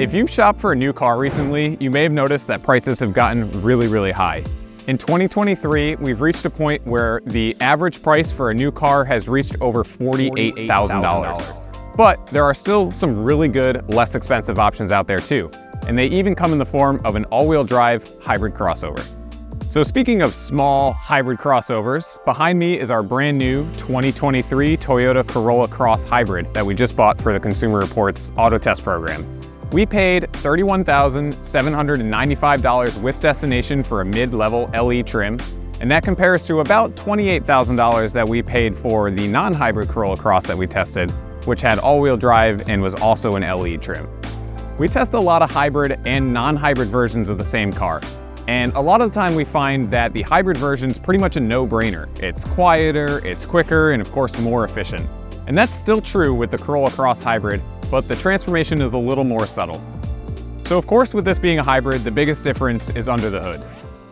If you've shopped for a new car recently, you may have noticed that prices have gotten really high. In 2023, we've reached a point where the average price for a new car has reached over $48,000. But there are still some really good, less expensive options out there too. And they even come in the form of an all-wheel drive hybrid crossover. So speaking of small hybrid crossovers, behind me is our brand new 2023 Toyota Corolla Cross hybrid that we just bought for the Consumer Reports auto test program. We paid $31,795 with destination for a mid-level LE trim, and that compares to about $28,000 that we paid for the non-hybrid Corolla Cross that we tested, which had all-wheel drive and was also an LE trim. We test a lot of hybrid and non-hybrid versions of the same car, and a lot of the time we find that the hybrid version is pretty much a no-brainer. It's quieter, it's quicker, and of course more efficient. And that's still true with the Corolla Cross hybrid, but the transformation is a little more subtle. So of course, with this being a hybrid, the biggest difference is under the hood.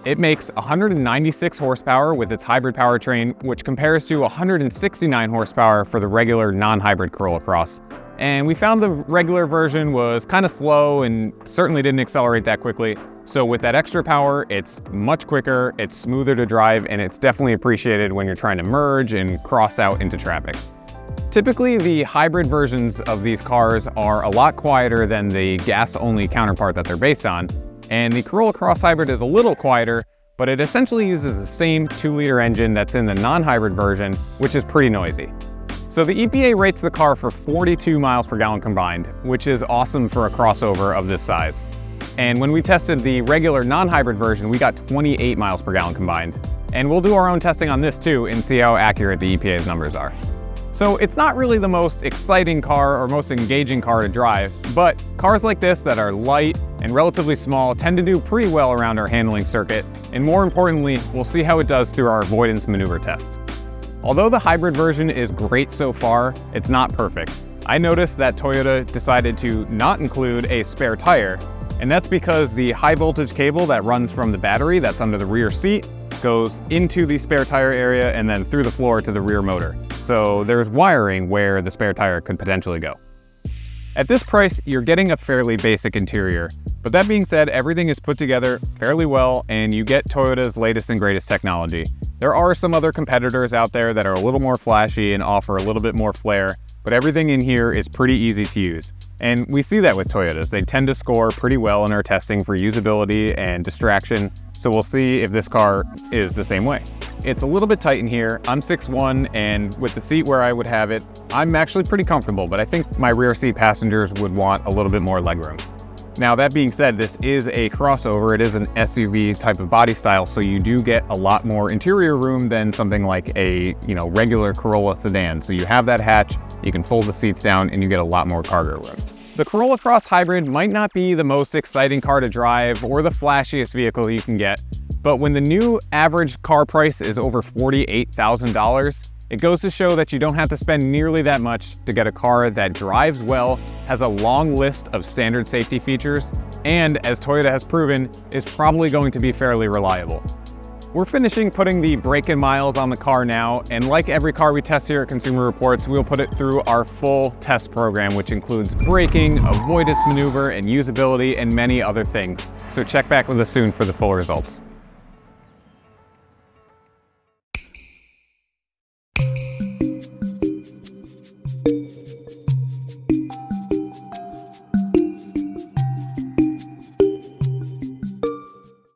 It makes 196 horsepower with its hybrid powertrain, which compares to 169 horsepower for the regular non-hybrid Corolla Cross. And we found the regular version was kind of slow and certainly didn't accelerate that quickly. So with that extra power, it's much quicker, it's smoother to drive, and it's definitely appreciated when you're trying to merge and cross out into traffic. Typically, the hybrid versions of these cars are a lot quieter than the gas-only counterpart that they're based on, and the Corolla Cross Hybrid is a little quieter, but it essentially uses the same 2-liter engine that's in the non-hybrid version, which is pretty noisy. So the EPA rates the car for 42 miles per gallon combined, which is awesome for a crossover of this size. And when we tested the regular non-hybrid version, we got 28 miles per gallon combined. And we'll do our own testing on this too and see how accurate the EPA's numbers are. So it's not really the most exciting car or most engaging car to drive, but cars like this that are light and relatively small tend to do pretty well around our handling circuit, and more importantly, we'll see how it does through our avoidance maneuver test. Although the hybrid version is great so far, it's not perfect. I noticed that Toyota decided to not include a spare tire, and that's because the high voltage cable that runs from the battery that's under the rear seat goes into the spare tire area and then through the floor to the rear motor. So there's wiring where the spare tire could potentially go. At this price, you're getting a fairly basic interior, but that being said, everything is put together fairly well and you get Toyota's latest and greatest technology. There are some other competitors out there that are a little more flashy and offer a little bit more flair, but everything in here is pretty easy to use. And we see that with Toyotas. They tend to score pretty well in our testing for usability and distraction, so we'll see if this car is the same way. It's a little bit tight in here. I'm 6'1", and with the seat where I would have it, I'm actually pretty comfortable, but I think my rear seat passengers would want a little bit more legroom. Now, that being said, this is a crossover. It is an SUV type of body style, so you do get a lot more interior room than something like a, regular Corolla sedan. So you have that hatch, you can fold the seats down, and you get a lot more cargo room. The Corolla Cross Hybrid might not be the most exciting car to drive or the flashiest vehicle you can get, but when the new average car price is over $48,000, it goes to show that you don't have to spend nearly that much to get a car that drives well, has a long list of standard safety features, and as Toyota has proven, is probably going to be fairly reliable. We're finishing putting the break-in miles on the car now, and like every car we test here at Consumer Reports, we'll put it through our full test program, which includes braking, avoidance maneuver, and usability, and many other things. So check back with us soon for the full results.